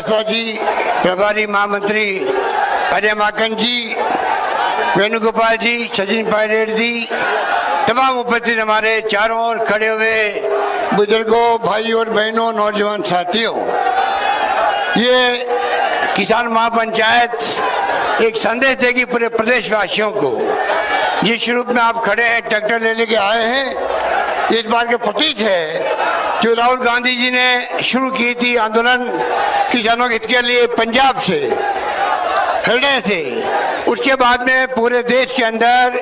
श्रीवास्तव जी, प्रभारी महामंत्री अजय माकन जी, वेणुगोपाल जी, सचिन पायलट जी, तमाम उपस्थित हमारे चारों ओर खड़े हुए बुजुर्गों, भाई और बहनों, नौजवान साथियों, ये किसान महापंचायत एक संदेश देगी पूरे प्रदेशवासियों को। जिस रूप में आप खड़े हैं, ट्रैक्टर ले लेके आए हैं, इस बात के प्रतीक है जो राहुल गांधी जी ने शुरू की थी आंदोलन किसानों के हित के लिए पंजाब से, हरियाणा से, उसके बाद में पूरे देश के अंदर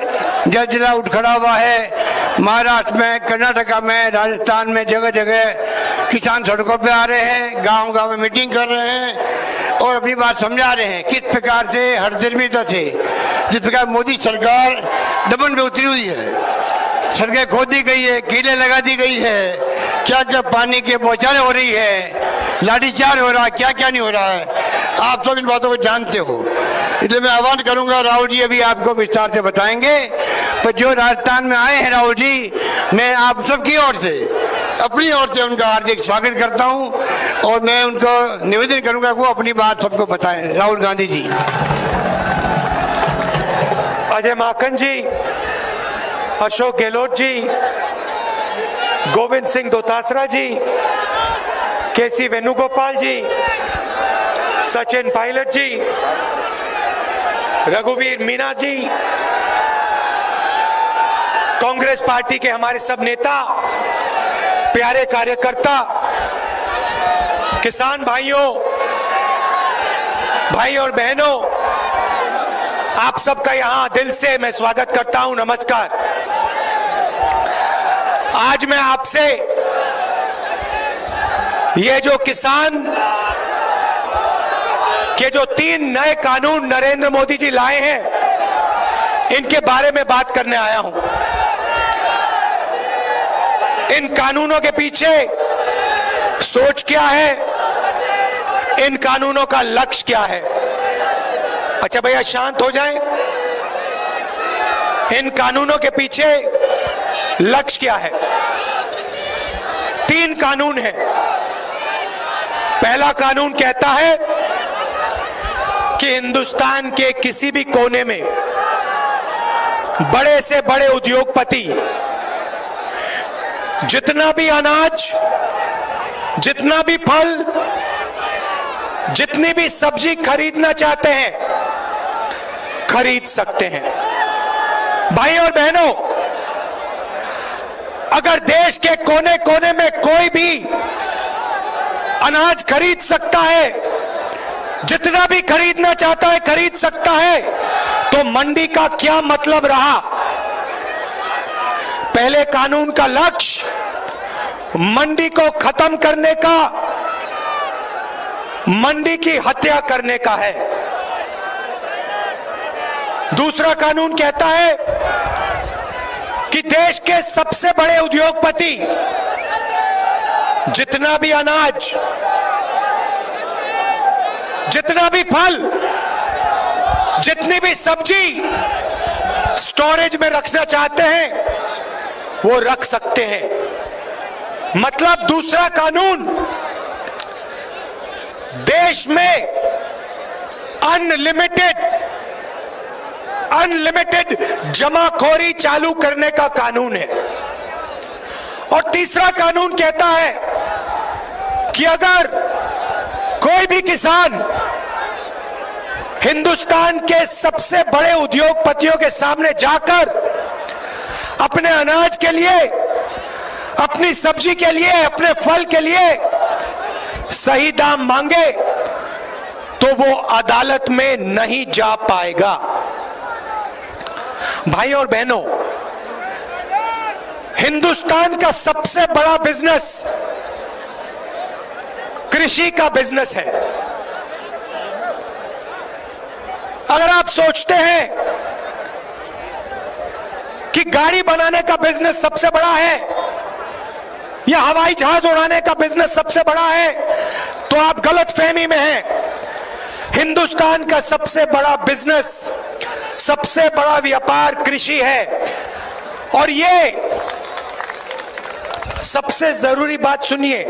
जलजिला उठ खड़ा हुआ है। महाराष्ट्र में, कर्नाटका में, राजस्थान में जगह जगह किसान सड़कों पे आ रहे हैं, गांव गांव में मीटिंग कर रहे हैं और अपनी बात समझा रहे हैं किस प्रकार से हरदर्मिता से, जिस प्रकार मोदी सरकार दमन में उतरी हुई है, सड़कें खोद दी गई है, कीलें लगा दी गई है, क्या क्या पानी के बौछारें हो रही है, लाठीचार्ज हो रहा है, क्या क्या नहीं हो रहा है, आप सब इन बातों को जानते हो। इसलिए मैं आह्वान करूंगा, राहुल जी अभी आपको विस्तार से बताएंगे, पर जो राजस्थान में आए हैं राहुल जी, मैं आप सबकी ओर से, अपनी ओर से उनका हार्दिक स्वागत करता हूं और मैं उनको निवेदन करूंगा वो अपनी बात सबको बताएं। राहुल गांधी जी। अजय माकन जी, अशोक गहलोत जी, गोविंद सिंह दोतासरा जी, केसी वेणुगोपाल जी, सचिन पायलट जी, रघुवीर मीना जी, कांग्रेस पार्टी के हमारे सब नेता, प्यारे कार्यकर्ता, किसान भाइयों, भाई और बहनों, आप सबका यहां दिल से मैं स्वागत करता हूं। नमस्कार। आज मैं आपसे ये जो किसान के जो 3 नए कानून नरेंद्र मोदी जी लाए हैं, इनके बारे में बात करने आया हूं। इन कानूनों के पीछे सोच क्या है, इन कानूनों का लक्ष्य क्या है। अच्छा भैया शांत हो जाएं। इन कानूनों के पीछे लक्ष्य क्या है? 3 कानून हैं। पहला कानून कहता है कि हिंदुस्तान के किसी भी कोने में बड़े से बड़े उद्योगपति जितना भी अनाज, जितना भी फल, जितनी भी सब्जी खरीदना चाहते हैं खरीद सकते हैं। भाई और बहनों, अगर देश के कोने कोने में कोई भी अनाज खरीद सकता है, जितना भी खरीदना चाहता है खरीद सकता है, तो मंडी का क्या मतलब रहा? पहले कानून का लक्ष्य मंडी को खत्म करने का, मंडी की हत्या करने का है। दूसरा कानून कहता है कि देश के सबसे बड़े उद्योगपति जितना भी अनाज, जितना भी फल, जितनी भी सब्जी स्टोरेज में रखना चाहते हैं वो रख सकते हैं। मतलब दूसरा कानून देश में अनलिमिटेड जमाखोरी चालू करने का कानून है। और तीसरा कानून कहता है कि अगर कोई भी किसान हिंदुस्तान के सबसे बड़े उद्योगपतियों के सामने जाकर अपने अनाज के लिए, अपनी सब्जी के लिए, अपने फल के लिए सही दाम मांगे तो वो अदालत में नहीं जा पाएगा। भाई और बहनों, हिंदुस्तान का सबसे बड़ा बिजनेस कृषि का बिजनेस है। अगर आप सोचते हैं कि गाड़ी बनाने का बिजनेस सबसे बड़ा है या हवाई जहाज उड़ाने का बिजनेस सबसे बड़ा है, तो आप गलतफहमी में हैं। हिंदुस्तान का सबसे बड़ा बिजनेस, सबसे बड़ा व्यापार कृषि है। और ये सबसे जरूरी बात सुनिए,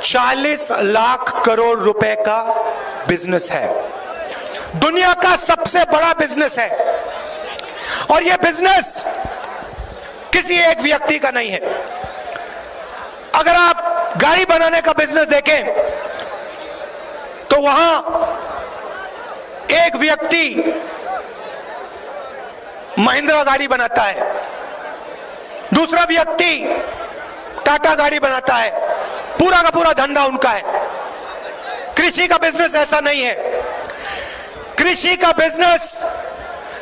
40 लाख करोड़ रुपए का बिजनेस है, दुनिया का सबसे बड़ा बिजनेस है। और यह बिजनेस किसी एक व्यक्ति का नहीं है। अगर आप गाड़ी बनाने का बिजनेस देखें तो वहां एक व्यक्ति महिंद्रा गाड़ी बनाता है, दूसरा व्यक्ति टाटा गाड़ी बनाता है, पूरा का पूरा धंधा उनका है। कृषि का बिजनेस ऐसा नहीं है। कृषि का बिजनेस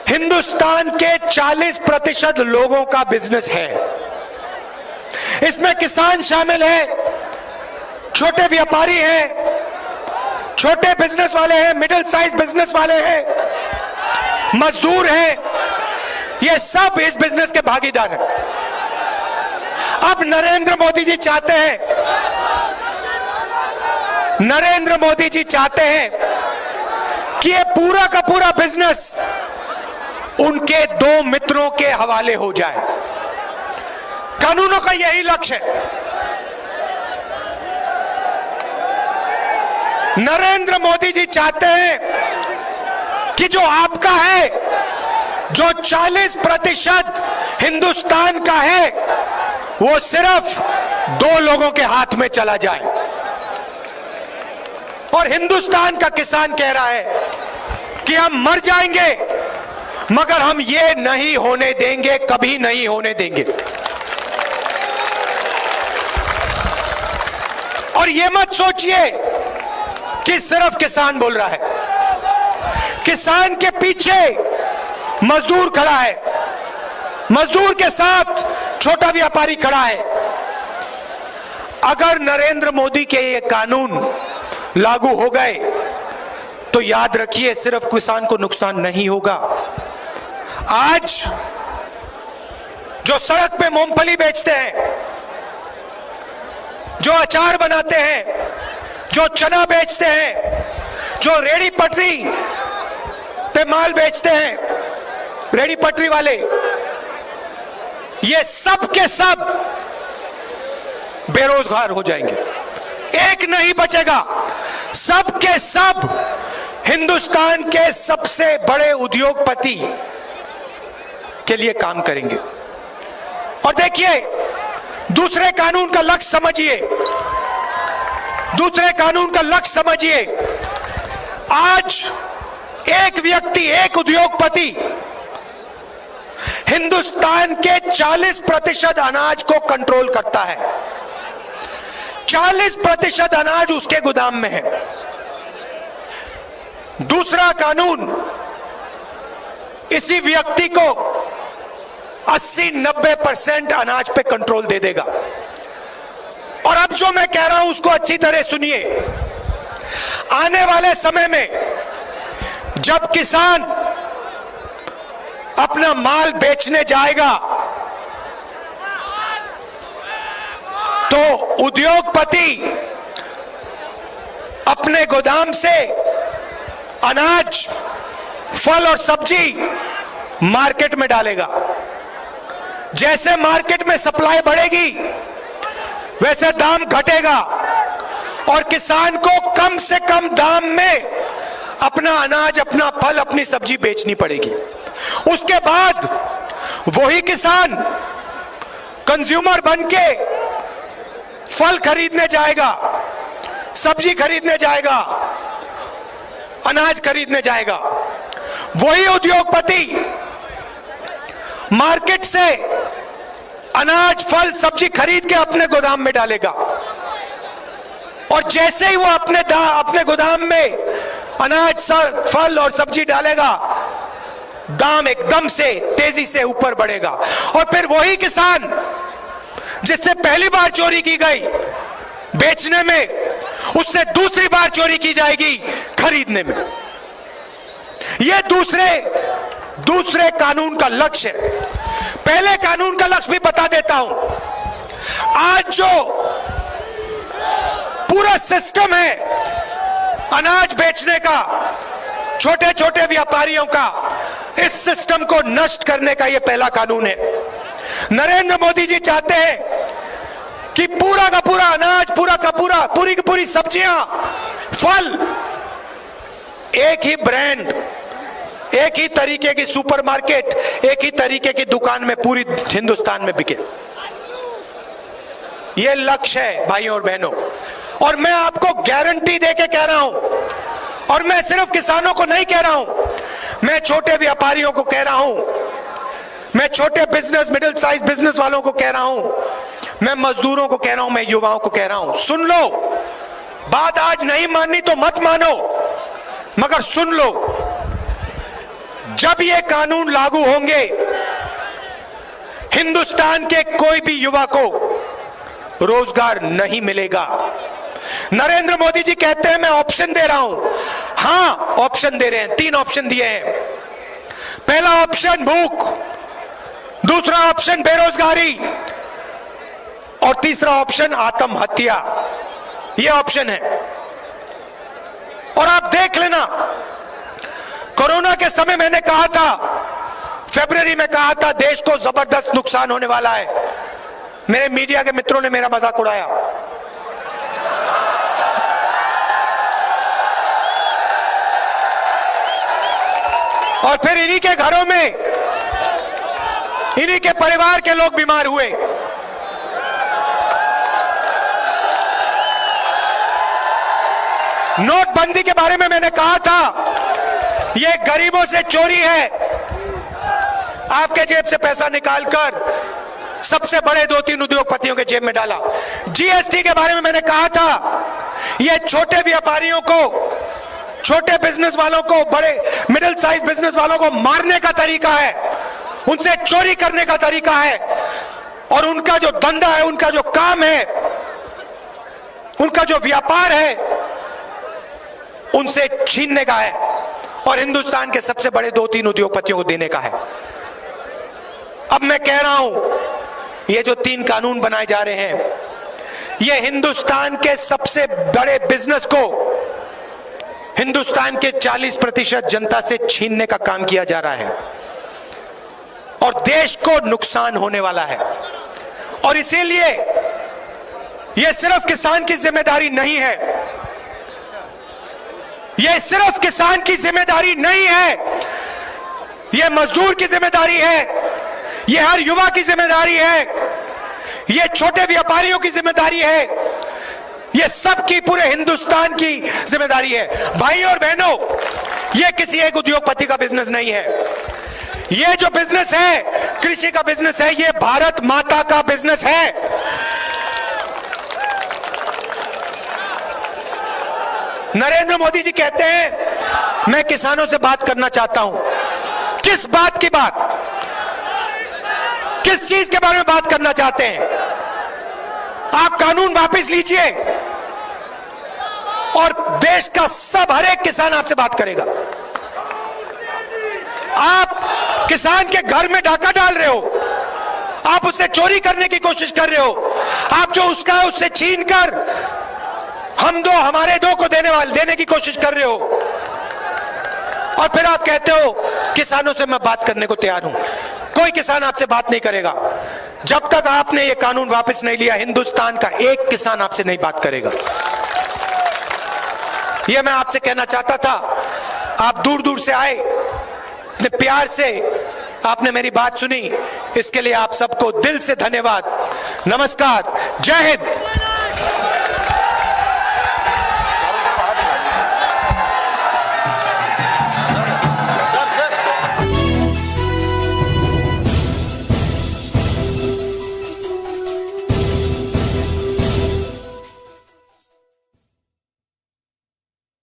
हिंदुस्तान के 40% लोगों का बिजनेस है। इसमें किसान शामिल है, छोटे व्यापारी हैं, छोटे बिजनेस वाले हैं, मिडिल साइज बिजनेस वाले हैं, मजदूर हैं, ये सब इस बिजनेस के भागीदार हैं। अब नरेंद्र मोदी जी चाहते हैं, नरेंद्र मोदी जी चाहते हैं कि ये पूरा का पूरा बिजनेस उनके 2 मित्रों के हवाले हो जाए। कानूनों का यही लक्ष्य है। नरेंद्र मोदी जी चाहते हैं कि जो आपका है, जो 40% हिंदुस्तान का है, वो सिर्फ 2 लोगों के हाथ में चला जाए। और हिंदुस्तान का किसान कह रहा है कि हम मर जाएंगे मगर हम ये नहीं होने देंगे, कभी नहीं होने देंगे। और ये मत सोचिए कि सिर्फ किसान बोल रहा है। किसान के पीछे मजदूर खड़ा है, मजदूर के साथ छोटा व्यापारी खड़ा है। अगर नरेंद्र मोदी के ये कानून लागू हो गए तो याद रखिए, सिर्फ किसान को नुकसान नहीं होगा। आज जो सड़क पे मूंगफली बेचते हैं, जो अचार बनाते हैं, जो चना बेचते हैं, जो रेड़ी पटरी पे माल बेचते हैं, रेड़ी पटरी वाले, ये सब के सब बेरोजगार हो जाएंगे। एक नहीं बचेगा, सब के सब हिंदुस्तान के सबसे बड़े उद्योगपति के लिए काम करेंगे। और देखिए, दूसरे कानून का लक्ष्य समझिए, दूसरे कानून का लक्ष्य समझिए। आज एक व्यक्ति, एक उद्योगपति हिंदुस्तान के 40% अनाज को कंट्रोल करता है। 40% अनाज उसके गोदाम में है। दूसरा कानून इसी व्यक्ति को 80-90% अनाज पे कंट्रोल दे देगा। और अब जो मैं कह रहा हूं उसको अच्छी तरह सुनिए। आने वाले समय में जब किसान अपना माल बेचने जाएगा तो उद्योगपति अपने गोदाम से अनाज, फल और सब्जी मार्केट में डालेगा। जैसे मार्केट में सप्लाई बढ़ेगी वैसे दाम घटेगा और किसान को कम से कम दाम में अपना अनाज, अपना फल, अपनी सब्जी बेचनी पड़ेगी। उसके बाद वही किसान कंज्यूमर बनके फल खरीदने जाएगा, सब्जी खरीदने जाएगा, अनाज खरीदने जाएगा। वही उद्योगपति मार्केट से अनाज, फल, सब्जी खरीद के अपने गोदाम में डालेगा और जैसे ही वो अपने गोदाम में अनाज, फल और सब्जी डालेगा, दाम एकदम से तेजी से ऊपर बढ़ेगा। और फिर वही किसान जिससे पहली बार चोरी की गई बेचने में, उससे दूसरी बार चोरी की जाएगी खरीदने में। यह दूसरे कानून का लक्ष्य है। पहले कानून का लक्ष्य भी बता देता हूं। आज जो पूरा सिस्टम है अनाज बेचने का, छोटे छोटे व्यापारियों का, इस सिस्टम को नष्ट करने का यह पहला कानून है। नरेंद्र मोदी जी चाहते हैं कि पूरा का पूरा पूरा अनाज, पूरा का पूरा, पूरी की पूरी सब्जियां, फल, एक ही ब्रांड, एक ही तरीके की सुपरमार्केट, एक ही तरीके की दुकान में पूरी हिंदुस्तान में बिके। यह लक्ष्य है भाइयों और बहनों, और मैं आपको गारंटी देके कह रहा हूं, और मैं सिर्फ किसानों को नहीं कह रहा हूं, मैं छोटे व्यापारियों को कह रहा हूं, मैं छोटे बिजनेस, मिडिल साइज बिजनेस वालों को कह रहा हूं, मैं मजदूरों को कह रहा हूं, मैं युवाओं को कह रहा हूं, सुन लो। बात आज नहीं माननी तो मत मानो, मगर सुन लो, जब ये कानून लागू होंगे, हिंदुस्तान के कोई भी युवा को रोजगार नहीं मिलेगा। नरेंद्र मोदी जी कहते हैं मैं ऑप्शन दे रहा हूं। हां, ऑप्शन दे रहे हैं, 3 ऑप्शन दिए हैं। पहला ऑप्शन भूख, दूसरा ऑप्शन बेरोजगारी, और तीसरा ऑप्शन आत्महत्या। यह ऑप्शन है। और आप देख लेना, कोरोना के समय मैंने कहा था, फरवरी में कहा था, देश को जबरदस्त नुकसान होने वाला है। मेरे मीडिया के मित्रों ने मेरा मजाक उड़ाया, और फिर इन्हीं के घरों में, इन्हीं के परिवार के लोग बीमार हुए। नोटबंदी के बारे में मैंने कहा था, यह गरीबों से चोरी है, आपके जेब से पैसा निकालकर सबसे बड़े 2-3 उद्योगपतियों के जेब में डाला। जीएसटी के बारे में मैंने कहा था, यह छोटे व्यापारियों को, छोटे बिजनेस वालों को, बड़े मिडिल साइज बिजनेस वालों को मारने का तरीका है, उनसे चोरी करने का तरीका है, और उनका जो धंधा है, उनका जो काम है, उनका जो व्यापार है, उनसे छीनने का है, और हिंदुस्तान के सबसे बड़े 2-3 उद्योगपतियों को देने का है। अब मैं कह रहा हूं, ये जो 3 कानून बनाए जा रहे हैं, ये हिंदुस्तान के सबसे बड़े बिजनेस को, हिंदुस्तान के 40% जनता से छीनने का काम किया जा रहा है, और देश को नुकसान होने वाला है। और इसीलिए यह सिर्फ किसान की जिम्मेदारी नहीं है, यह सिर्फ किसान की जिम्मेदारी नहीं है, यह मजदूर की जिम्मेदारी है, यह हर युवा की जिम्मेदारी है, यह छोटे व्यापारियों की जिम्मेदारी है, यह सबकी, पूरे हिंदुस्तान की जिम्मेदारी है। भाइयों और बहनों, यह किसी एक उद्योगपति का बिजनेस नहीं है, यह जो बिजनेस है, कृषि का बिजनेस है, यह भारत माता का बिजनेस है। नरेंद्र मोदी जी कहते हैं मैं किसानों से बात करना चाहता हूं। किस बात की बात, किस चीज के बारे में बात करना चाहते हैं? आप कानून वापस लीजिए, और देश का हर एक किसान आपसे बात करेगा। आप किसान के घर में डाका डाल रहे हो, आप उससे चोरी करने की कोशिश कर रहे हो, आप जो उसका है उससे छीन कर हम दो हमारे दो को देने की कोशिश कर रहे हो, और फिर आप कहते हो किसानों से मैं बात करने को तैयार हूं। कोई किसान आपसे बात नहीं करेगा जब तक आपने ये कानून वापस नहीं लिया। हिंदुस्तान का एक किसान आपसे नहीं बात करेगा। ये मैं आपसे कहना चाहता था। आप दूर दूर से आए, इतने प्यार से आपने मेरी बात सुनी, इसके लिए आप सबको दिल से धन्यवाद। नमस्कार, जय हिंद।